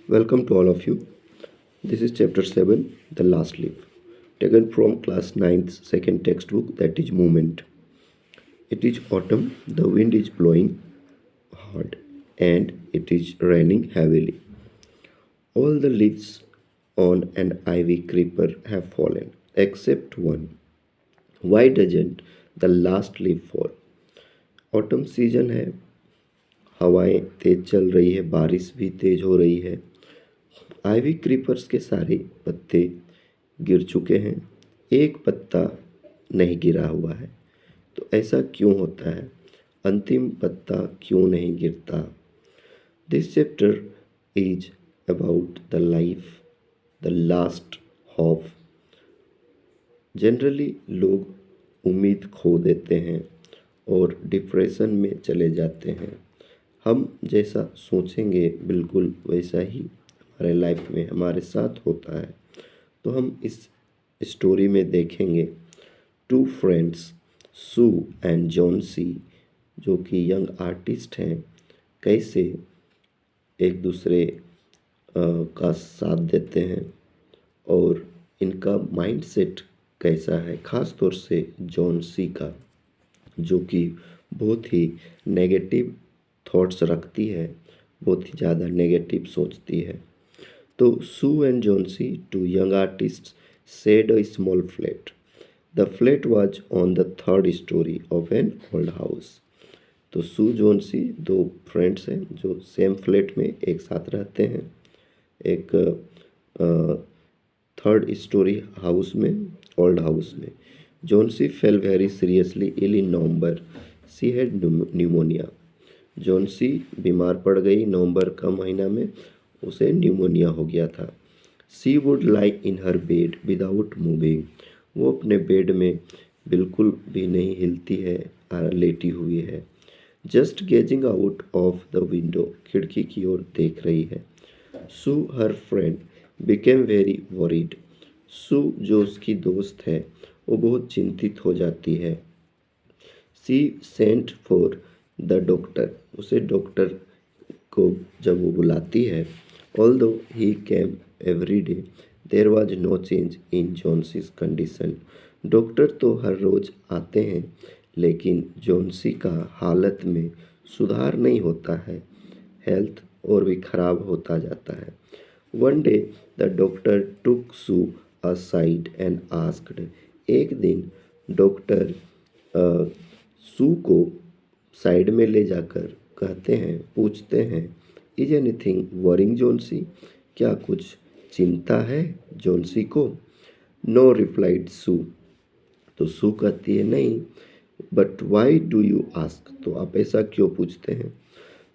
Welcome to all of you. This is chapter 7, The Last Leaf, taken from class 9's second textbook, that is Movement. It is autumn, the wind is blowing hard, and it is raining heavily. All the leaves on an ivy creeper have fallen, except one. Why doesn't the last leaf fall? Autumn season है, हवाएं तेज चल रही है, बारिश भी तेज हो रही है। आइवी क्रीपर्स के सारे पत्ते गिर चुके हैं, एक पत्ता नहीं गिरा हुआ है। तो ऐसा क्यों होता है? अंतिम पत्ता क्यों नहीं गिरता? This chapter is about the life, the last hope. Generally लोग उम्मीद खो देते हैं और डिप्रेशन में चले जाते हैं। हम जैसा सोचेंगे बिल्कुल वैसा ही हमारे लाइफ में हमारे साथ होता है। तो हम इस स्टोरी में देखेंगे two friends Sue and Johnsy, जो कि यंग आर्टिस्ट हैं, कैसे एक दूसरे का साथ देते हैं और इनका माइंडसेट कैसा है, ख़ास तौर से जॉन सी का, जो कि बहुत ही नेगेटिव थॉट्स रखती है, बहुत ही ज़्यादा नेगेटिव सोचती है। तो Sue and Johnsy, two young artist, shared a small flat. The flat was on the third storey of an old house. तो सू जॉनसी दो फ्रेंड्स हैं जो सेम फ्लैट में एक साथ रहते हैं, एक थर्ड स्टोरी हाउस में, ओल्ड हाउस में। Johnsy fell very seriously ill in November. She had pneumonia. Johnsy बीमार पड़ गई नवंबर का महीना में, उसे न्यूमोनिया हो गया था। She would lie in her bed without moving. वो अपने बेड में बिल्कुल भी नहीं हिलती है, लेटी हुई है। Just gazing out of the window, खिड़की की ओर देख रही है। Sue her friend became very worried. Sue जो उसकी दोस्त है वो बहुत चिंतित हो जाती है। She sent for the doctor. उसे डॉक्टर को जब वो बुलाती है, although he came every day, there was no change in Johnsy's condition. Doctor तो हर रोज़ आते हैं, लेकिन जॉन्सी का हालत में सुधार नहीं होता है, हेल्थ और भी ख़राब होता जाता है। One day the doctor took Sue aside and asked. एक दिन डॉक्टर सू को साइड में ले जाकर कहते हैं, पूछते हैं, इज एनीथिंग वरिंग जॉनसी? क्या कुछ चिंता है जॉनसी को? No replied Sue. तो सू कहती है, नहीं। But why do you ask? तो आप ऐसा क्यों पूछते हैं?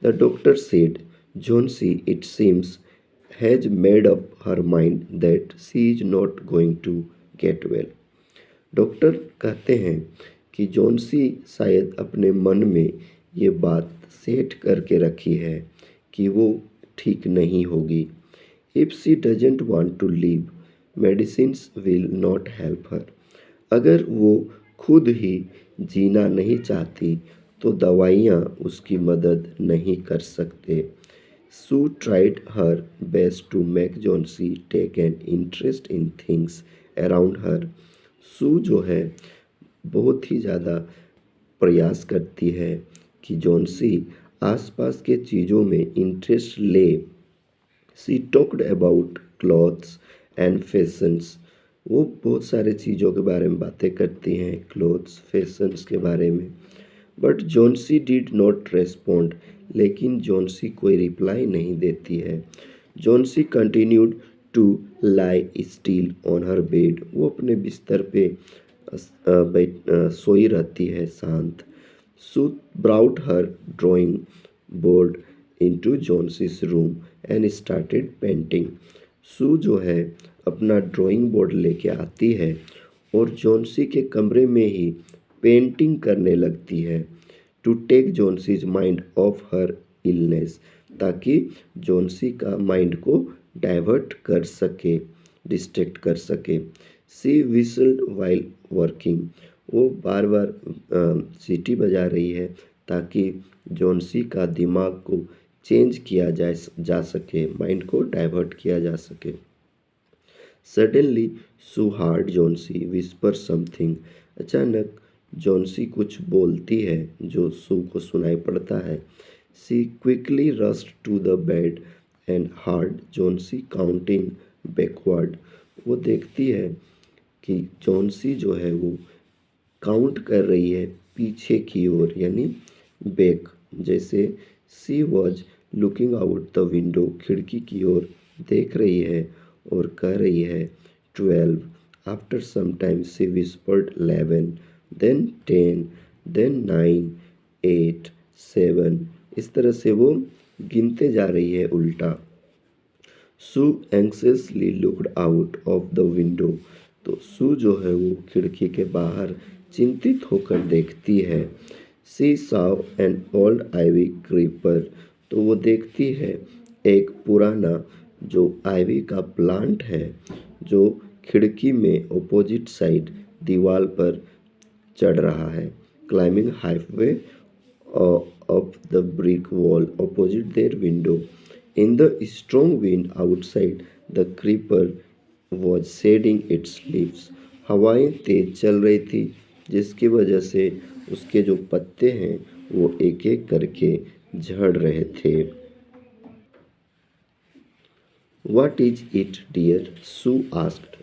The doctor said, Johnsy it seems has made up her mind that she is not going to get well. Doctor कहते हैं कि जॉनसी शायद अपने मन में ये बात सेट करके रखी है कि वो ठीक नहीं होगी। If she doesn't want to live, medicines will not help her. अगर वो खुद ही जीना नहीं चाहती तो दवाइयाँ उसकी मदद नहीं कर सकते। Sue tried her best to make Johnsy take an interest in things around her. Sue जो है बहुत ही ज़्यादा प्रयास करती है कि जॉनसी आसपास के चीज़ों में इंटरेस्ट ले। She talked about clothes and fashions. वो बहुत सारे चीज़ों के बारे में बातें करती हैं, क्लॉथ्स, फैशंस के बारे में। But Johnsy did not respond. लेकिन जॉनसी कोई रिप्लाई नहीं देती है। Johnsy continued to lie still on her bed. वो अपने बिस्तर पे सोई रहती है शांत। Sue brought her drawing board into Johnsy's room and started painting. Sue जो है अपना ड्राइंग बोर्ड लेके आती है और जॉनसी के कमरे में ही पेंटिंग करने लगती है, to take Johnsy's mind off her illness, ताकि जॉनसी का माइंड को डाइवर्ट कर सके, डिस्ट्रैक्ट कर सके। सी विसल्ड वाइल वर्किंग। वो बार बार सीटी बजा रही है ताकि जॉनसी का दिमाग को चेंज किया जा सके, माइंड को डाइवर्ट किया जा सके। Suddenly Sue heard Johnsy whisper something. अचानक जॉन्सी कुछ बोलती है जो सू को सुनाई पड़ता है। She quickly rushed to the bed and heard Johnsy counting backward. वो देखती है कि जॉन्सी जो है वो काउंट कर रही है पीछे की ओर, यानी बैक। जैसे she was looking out the window, खिड़की की ओर देख रही है और कह रही है 12। आफ्टर सम टाइम सी विस्पर्ड 11, देन 10, देन 9, 8, 7। इस तरह से वो गिनते जा रही है उल्टा। Sue anxiously looked out of the window. तो सू जो है वो खिड़की के बाहर चिंतित होकर देखती है। सी saw an old ivy creeper. तो वो देखती है एक पुराना जो आइवी का प्लांट है जो खिड़की में अपोजिट साइड दीवार पर चढ़ रहा है। Climbing highway up the brick wall opposite their window. In the strong wind outside, the creeper was shedding its leaves. हवाएं तेज चल रही थी जिसकी वजह से उसके जो पत्ते हैं वो एक एक करके झड़ रहे थे। What is it, dear? Sue asked.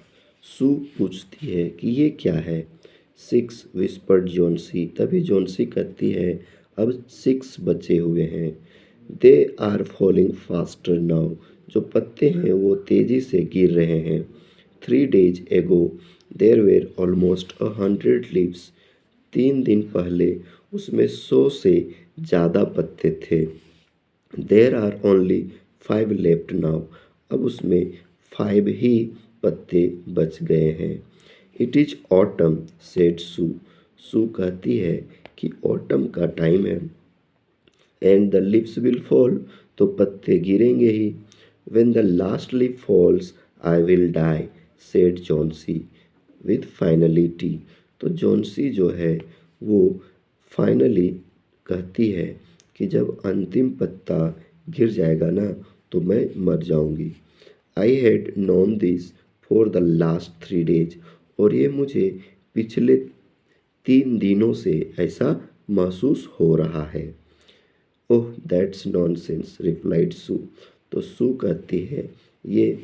सू पूछती है कि ये क्या है। 6 whispered जॉन्सी। तभी जॉन्सी कहती है अब 6 बचे हुए हैं। They are falling faster now. जो पत्ते हैं वो तेजी से गिर रहे हैं। 3 days ago there were almost 100 leaves. 3 दिन पहले उसमें 100 से ज़्यादा पत्ते थे। There are only 5 left now. अब उसमें 5 ही पत्ते बच गए हैं। It is autumn said Sue. Sue कहती है कि ऑटम का टाइम है। And the leaves will fall. तो पत्ते गिरेंगे ही। When the last leaf falls I will die said Johnsy with finality. तो जॉन्सी जो है वो फाइनली कहती है कि जब अंतिम पत्ता गिर जाएगा ना तो मैं मर जाऊंगी। I had known this for the last 3 days। और ये मुझे पिछले 3 दिनों से ऐसा महसूस हो रहा है। Oh that's nonsense replied Sue. तो सू कहती है ये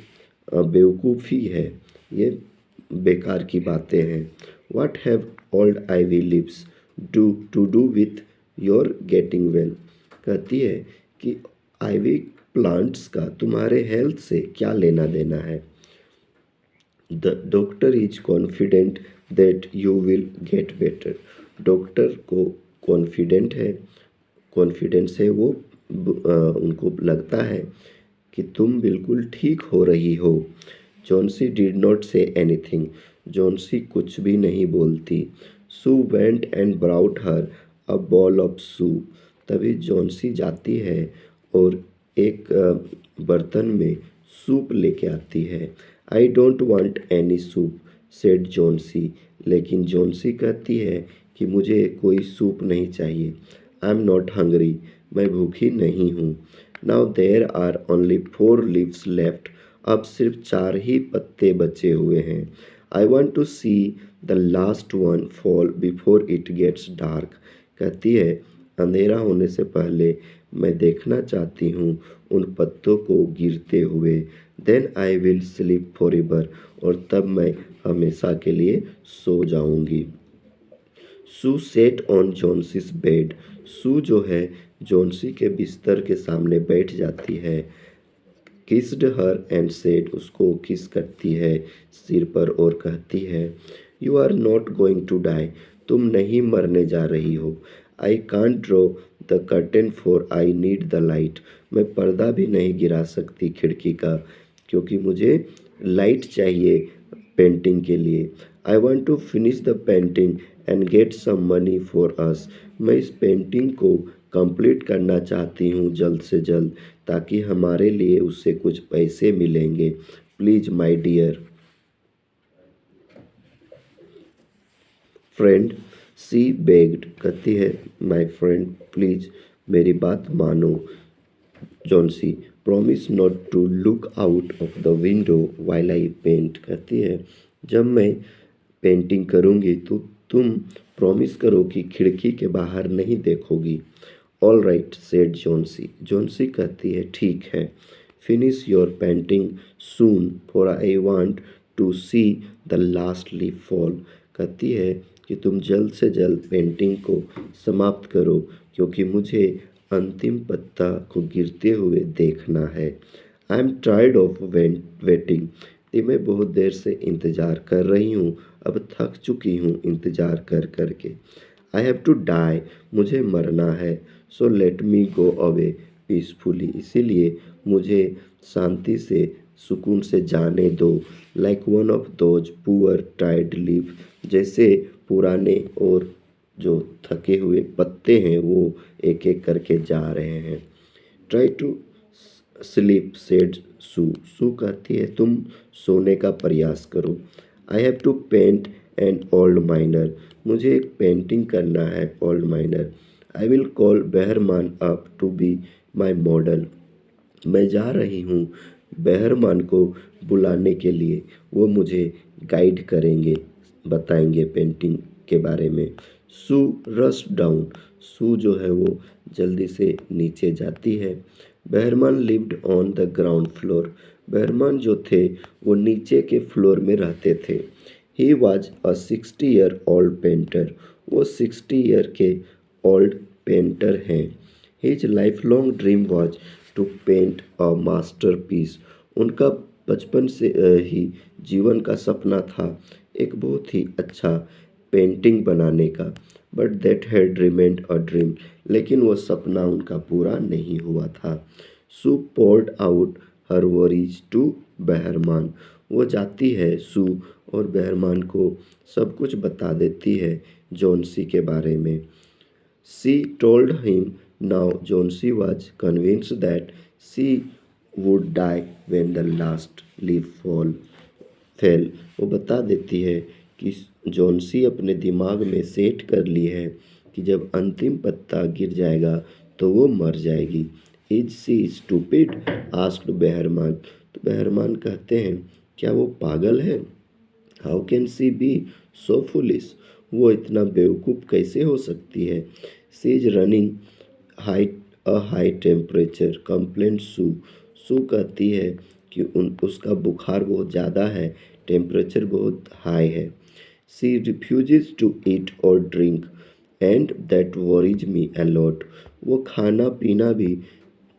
बेवकूफ़ी है, ये बेकार की बातें हैं। What have old ivy leaves do with your getting well. कहती है कि आइवी प्लांट्स का तुम्हारे हेल्थ से क्या लेना देना है। The doctor is confident that you will get better. Doctor को कॉन्फिडेंस है वो उनको लगता है कि तुम बिल्कुल ठीक हो रही हो। Johnsy did not say anything. Johnsy कुछ भी नहीं बोलती। Sue went and brought her a bowl of soup. तभी जॉन्सी जाती है और एक बर्तन में सूप लेके आती है। I don't want any soup said Johnsy. लेकिन जॉन्सी कहती है कि मुझे कोई सूप नहीं चाहिए। I am not hungry. मैं भूखी नहीं हूँ। Now there are only 4 leaves left. अब सिर्फ 4 ही पत्ते बचे हुए हैं। I want to see the last one fall before it gets dark. कहती है अंधेरा होने से पहले मैं देखना चाहती हूँ उन पत्तों को गिरते हुए। Then I will sleep forever. और तब मैं हमेशा के लिए सो जाऊंगी। Sue sat on Johnsy's bed. Sue जो है जॉन्सी के बिस्तर के सामने बैठ जाती है। Kissed her and said. उसको किस करती है सिर पर और कहती है you are not going to die. तुम नहीं मरने जा रही हो। I can't draw the curtain for I need the light. मैं पर्दा भी नहीं गिरा सकती खिड़की का क्योंकि मुझे लाइट चाहिए पेंटिंग के लिए। I want to finish the painting and get some money for us. मैं इस पेंटिंग को कंप्लीट करना चाहती हूँ जल्द से जल्द ताकि हमारे लिए उससे कुछ पैसे मिलेंगे। Please my dear friend she begged. कहती है माय फ्रेंड प्लीज़ मेरी बात मानो। Johnsy promise not to look out of the window while I paint. कहती है जब मैं पेंटिंग करूँगी तो तुम प्रॉमिस करो कि खिड़की के बाहर नहीं देखोगी। All right said Johnsy. Johnsy कहती है ठीक है। Finish your painting soon for I want to see the last leaf fall. कहती है कि तुम जल्द से जल्द पेंटिंग को समाप्त करो क्योंकि मुझे अंतिम पत्ता को गिरते हुए देखना है। I am tired of waiting. कि मैं बहुत देर से इंतज़ार कर रही हूँ, अब थक चुकी हूँ इंतज़ार कर कर के। I have to die. मुझे मरना है। So let me go away peacefully. इसीलिए मुझे शांति से सुकून से जाने दो। Like one of those poor टाइड लीफ। जैसे पुराने और जो थके हुए पत्ते हैं वो एक एक करके जा रहे हैं। Try to sleep said Sue. Sue कहती है तुम सोने का प्रयास करो। I have to paint an old miner. मुझे एक पेंटिंग करना है old miner. I will call Behrman up to be my model. मैं जा रही हूँ बेहरमान को बुलाने के लिए, वो मुझे गाइड करेंगे, बताएंगे पेंटिंग के बारे में। सू रश डाउन। सू जो है वो जल्दी से नीचे जाती है। Behrman lived on the ground floor. Behrman जो थे वो नीचे के फ्लोर में रहते थे। He was a 60 year old painter. वो 60 ईयर के ओल्ड पेंटर हैं। His lifelong dream was to paint a masterpiece. उनका बचपन से ही जीवन का सपना था एक बहुत ही अच्छा पेंटिंग बनाने का। But that had remained a dream. लेकिन वो सपना उनका पूरा नहीं हुआ था। Sue poured out her worries to Behrman. वो जाती है सू और बेहरमान को सब कुछ बता देती है जॉन्सी के बारे में। She told him now Johnsy was convinced that she would die when the last leaf fell। वो बता देती है कि जॉन्सी अपने दिमाग में सेट कर ली है कि जब अंतिम पत्ता गिर जाएगा तो वो मर जाएगी। Is she stupid asked Behrman. तो बेहरमान कहते हैं क्या वो पागल है? How can she be so foolish. वो इतना बेवकूफ़ कैसे हो सकती है? She is running high temperature complained Sue. Sue कहती है कि उसका बुखार बहुत ज़्यादा है, टेम्परेचर बहुत हाई है। सी रिफ्यूजेज टू ईट और drink and that worries me a lot. वो खाना पीना भी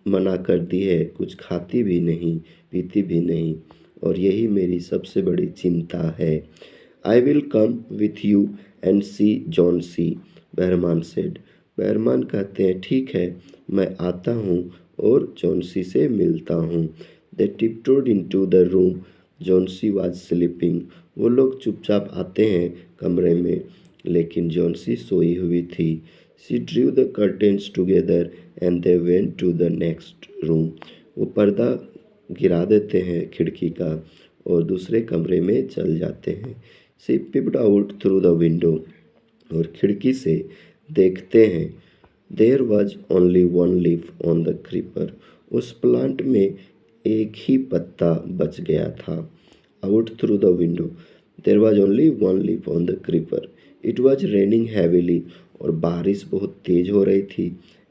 मना करती है, कुछ खाती भी नहीं, पीती भी नहीं, और यही मेरी सबसे बड़ी चिंता है। I will come with you and see Johnsy, Behrman said. Behrman कहते हैं ठीक है, मैं आता हूँ और जॉन्सी से मिलता हूँ। They tiptoed into the room. Johnsy was sleeping. वो लोग चुपचाप आते हैं कमरे में, लेकिन जॉन्सी सोई हुई थी। She drew the curtains together and they went to the next room. वो पर्दा गिरा देते हैं खिड़की का और दूसरे कमरे में चल जाते हैं। She peeped out through the window. और खिड़की से देखते हैं। There was only one leaf on the creeper. उस प्लांट में एक ही पत्ता बच गया था। Out through the window there was only one leaf on the creeper. It was raining heavily. और बारिश बहुत तेज हो रही थी।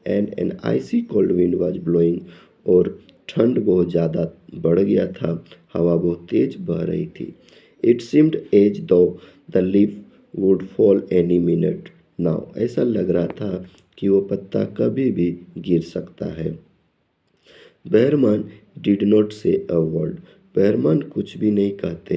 And an icy cold wind was blowing. और ठंड बहुत ज़्यादा बढ़ गया था, हवा बहुत तेज बह रही थी। इट सीम्ड एज दो the leaf would fall any minute now. ऐसा लग रहा था कि वो पत्ता कभी भी गिर सकता है। बेहरमान डिड नॉट से अ वर्ड। बेहरमान कुछ भी नहीं कहते।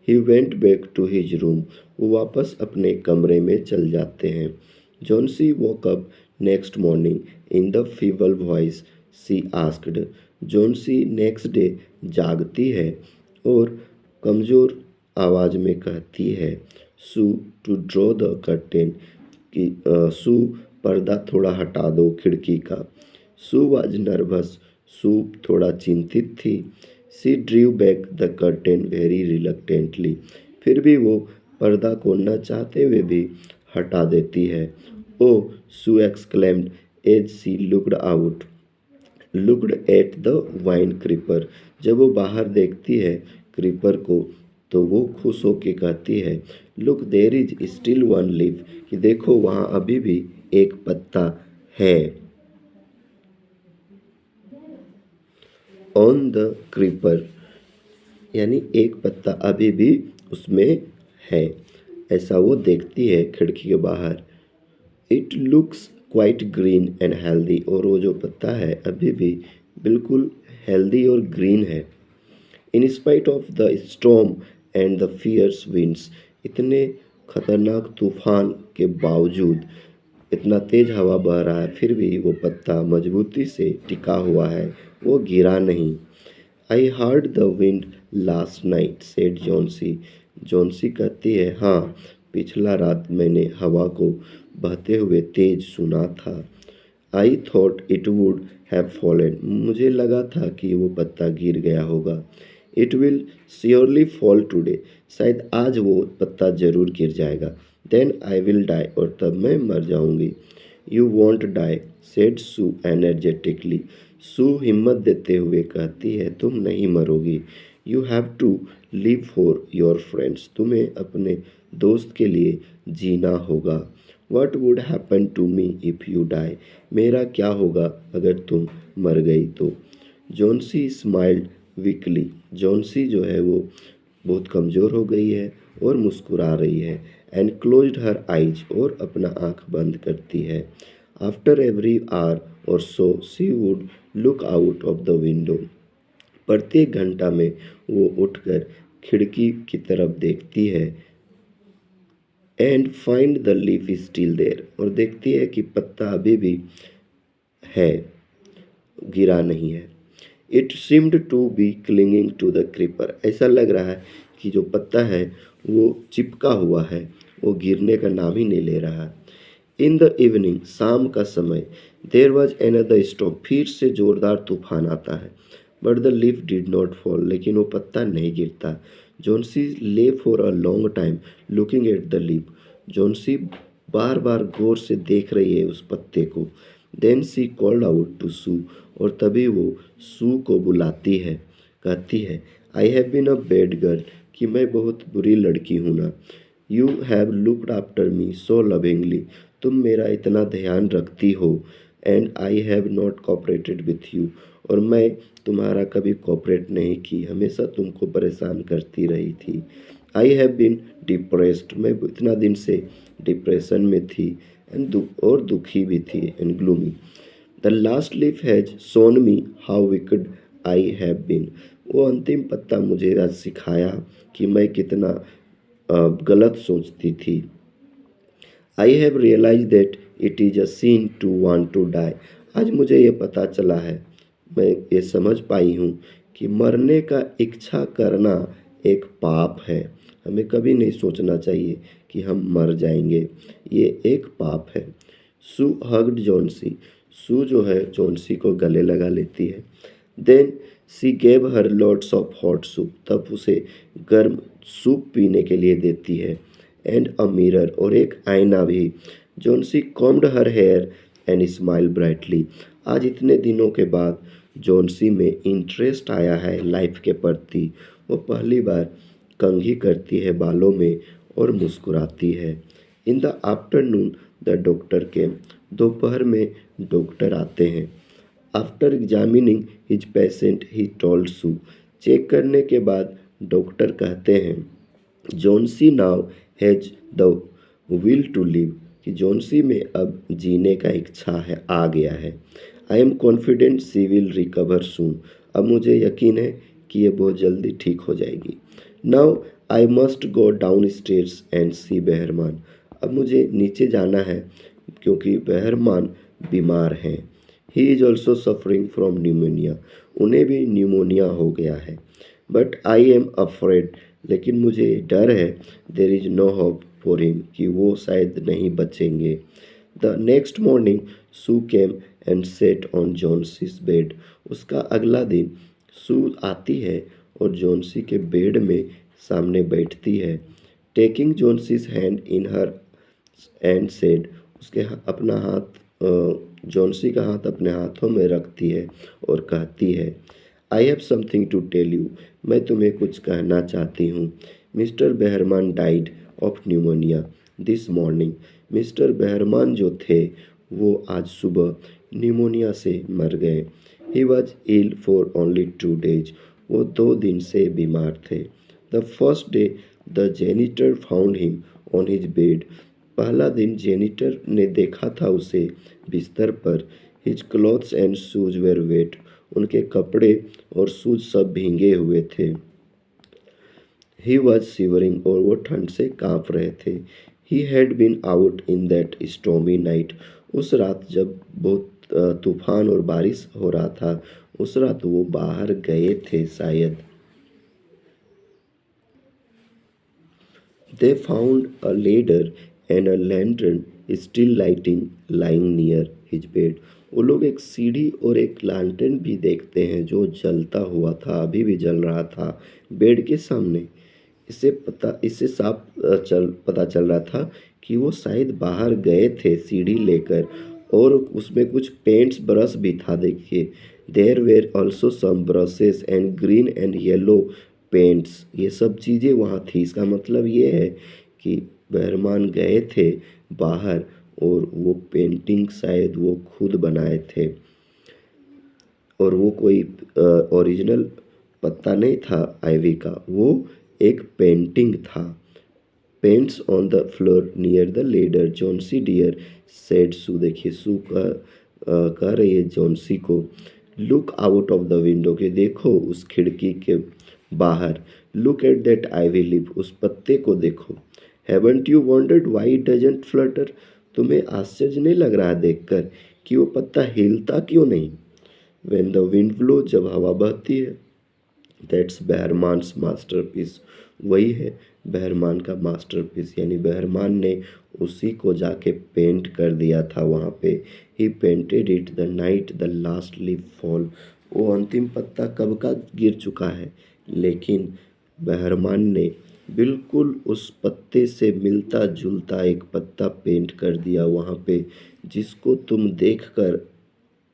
He went back to his room. वो वापस अपने कमरे में चल जाते हैं। Johnsy woke up next morning in the feeble voice she asked. Johnsy next day जागती है और कमज़ोर आवाज़ में कहती है Sue to draw the curtain. कि सू पर्दा थोड़ा हटा दो खिड़की का। सू वाज नर्वस। सू थोड़ा चिंतित थी। She drew back the curtain very reluctantly. फिर भी वो पर्दा को न चाहते हुए भी हटा देती है। Oh Sue exclaimed as she looked out. Looked at the vine creeper. जब वो बाहर देखती है क्रीपर को तो वो खुश होके कहती है, look there is still one leaf, कि देखो वहाँ अभी भी एक पत्ता है। ऑन द क्रीपर, यानी एक पत्ता अभी भी उसमें है, ऐसा वो देखती है खिड़की के बाहर। It looks quite green and healthy, और वो जो पत्ता है अभी भी बिल्कुल हेल्दी और ग्रीन है। In spite of the storm and the fierce winds, इतने खतरनाक तूफान के बावजूद, इतना तेज हवा बह रहा है फिर भी वो पत्ता मजबूती से टिका हुआ है, वो गिरा नहीं। I heard the wind last night said Johnsy. Johnsy कहती है, हाँ पिछला रात मैंने हवा को बहते हुए तेज सुना था। I thought it would have fallen, मुझे लगा था कि वो पत्ता गिर गया होगा। It will surely fall today, शायद आज वो पत्ता जरूर गिर जाएगा। देन आई विल डाई, और तब मैं मर जाऊंगी। You won't die said Sue energetically. Sue हिम्मत देते हुए कहती है, तुम नहीं मरोगी। You have to live for your friends, तुम्हें अपने दोस्त के लिए जीना होगा। What would happen to me if you die, मेरा क्या होगा अगर तुम मर गई तो। जॉन्सी स्माइल्ड वीकली, जॉन्सी जो है वो बहुत कमज़ोर हो गई है और मुस्कुरा रही है। एंड क्लोज्ड हर आइज, और अपना आँख बंद करती है। आफ्टर एवरी आवर और so she would look out of the window, प्रत्येक घंटा में वो उठकर खिड़की की तरफ देखती है। And find the leaf is still there, और देखती है कि पत्ता अभी भी है, गिरा नहीं है। It seemed to be clinging to the creeper, ऐसा लग रहा है कि जो पत्ता है वो चिपका हुआ है, वो गिरने का नाम ही नहीं ले रहा है। इन द इवनिंग, शाम का समय, देर वॉज एनदर स्टॉर्म, फिर से जोरदार तूफान आता है। But the leaf did not fall, लेकिन वो पत्ता नहीं गिरता। Johnsy lay for a long time looking at the leaf, Johnsy बार बार गौर से देख रही है उस पत्ते को। Then she called out to Sue, और तभी वो सू को बुलाती है, कहती है, I have been a bad girl, कि मैं बहुत बुरी लड़की हूँ ना। You have looked after me so lovingly, तुम मेरा इतना ध्यान रखती हो। And I have not cooperated with you, और मैं तुम्हारा कभी कोऑपरेट नहीं की, हमेशा तुमको परेशान करती रही थी। आई हैव बीन डिप्रेस्ड, मैं इतना दिन से डिप्रेशन में थी। एंड और दुखी भी थी, and gloomy. The last leaf has shown me how wicked I have been, वो अंतिम पत्ता मुझे आज सिखाया कि मैं कितना गलत सोचती थी। I have realise that it is a sin to want to die, आज मुझे ये पता चला है, मैं ये समझ पाई हूँ कि मरने का इच्छा करना एक पाप है। हमें कभी नहीं सोचना चाहिए कि हम मर जाएंगे, ये एक पाप है। सू हग्ड जॉन्सी, सू जो है जॉन्सी को गले लगा लेती है। Then she gave her lots of hot soup, तब उसे गर्म सूप पीने के लिए देती है। एंड अ मिरर, और एक आईना भी। Johnsy combed her hair and smile brightly, आज इतने दिनों के बाद जॉन्सी में इंटरेस्ट आया है लाइफ के प्रति, वो पहली बार कंघी करती है बालों में और मुस्कुराती है। In the afternoon the doctor came, दोपहर में डॉक्टर आते हैं। After examining his patient he told Sue, check करने के बाद डॉक्टर कहते हैं, Johnsy now has the will to live, कि जॉन्सी में अब जीने का इच्छा है, आ गया है। I am confident she will recover soon, अब मुझे यकीन है कि ये बहुत जल्दी ठीक हो जाएगी। Now I must go downstairs and see Behrman, अब मुझे नीचे जाना है क्योंकि बेहरमान बीमार हैं। He is also suffering from pneumonia, उन्हें भी न्यूमोनिया हो गया है। बट आई एम अफ्रेड, लेकिन मुझे डर है, there is no hope for him, कि वो शायद नहीं बचेंगे। The next morning Sue came and sat on Johnsy's bed, उसका अगला दिन सू आती है और जॉन्सी के बेड में सामने बैठती है। Taking Johnsy's hand in her and said, उसके अपना हाथ जॉन्सी का हाथ अपने हाथों में रखती है और कहती है, I have something to tell you. मैं तुम्हें कुछ कहना चाहती हूँ। Mister Behrman died of pneumonia this morning. Mister Behrman जो थे वो आज सुबह न्यूमोनिया से मर गए। He was ill for only 2 days। वो 2 दिन से बीमार थे। The first day the janitor found him on his bed. पहला दिन जेनिटर ने देखा था उसे बिस्तर पर। His clothes and shoes where wet. उनके कपड़े और शूज सब भींगे हुए थे। ही वॉज शिवरिंग और वो ठंड से कांप रहे थे। He had been out in that stormy night. उस रात जब बहुत तूफान और बारिश हो रहा था, उस रात वो बाहर गए थे शायद। They found a ladder and a lantern still lighting lying near his bed। वो लोग एक सीढ़ी और एक लैंटर्न भी देखते हैं जो जलता हुआ था, अभी भी जल रहा था बेड के सामने। इससे साफ पता चल रहा था कि वो शायद बाहर गए थे सीढ़ी लेकर, और उसमें कुछ पेंट्स ब्रश भी था। देखिए, there were also some brushes and green and yellow paints. ये सब चीज़ें वहाँ थी। इसका मतलब ये है कि बहरमान गए थे बाहर और वो पेंटिंग शायद वो खुद बनाए थे, और वो कोई ओरिजिनल पत्ता नहीं था आइवी का, वो एक पेंटिंग था। Paints on the floor near the ladder Johnsy dear said Sue. देखिए, सू कह रही है जॉन्सी को, look out of the window, के देखो उस खिड़की के बाहर। Look at that ivy leaf, उस पत्ते को देखो। Haven't you wondered why it doesn't flutter. तुम्हें आश्चर्य नहीं लग रहा है देखकर कि वो पत्ता हिलता क्यों नहीं। व्हेन द विंड ब्लो, जब हवा बहती है। दैट्स बहरमान्स मास्टरपीस, वही है बहरमान का मास्टरपीस, यानी बहरमान ने उसी को जाके पेंट कर दिया था वहाँ पे। He painted it the night the last leaf fall. वो अंतिम पत्ता कब का गिर चुका है, लेकिन बहरमान ने बिल्कुल उस पत्ते से मिलता जुलता एक पत्ता पेंट कर दिया वहाँ पे, जिसको तुम देखकर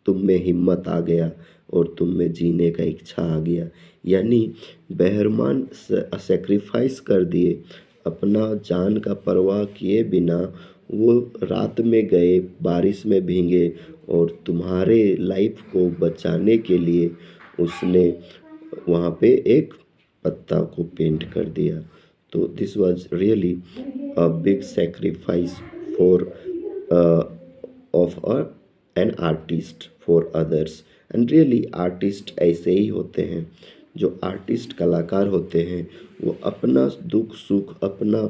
तुम में हिम्मत आ गया और तुम में जीने का इच्छा आ गया। यानी बहरमान सेक्रीफाइस कर दिए, अपना जान का परवाह किए बिना वो रात में गए, बारिश में भीगे, और तुम्हारे लाइफ को बचाने के लिए उसने वहाँ पे एक पत्ता को पेंट कर दिया। तो this was really a big sacrifice for of an artist for others. And really artist ऐसे ही होते हैं। जो आर्टिस्ट कलाकार होते हैं वो अपना दुख सुख, अपना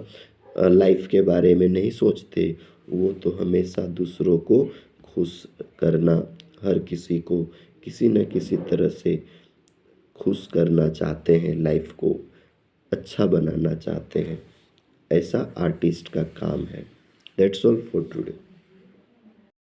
लाइफ के बारे में नहीं सोचते। वो तो हमेशा दूसरों को खुश करना, हर किसी को किसी न किसी तरह से खुश करना चाहते हैं, लाइफ को अच्छा बनाना चाहते हैं। ऐसा आर्टिस्ट का काम है। That's all for today.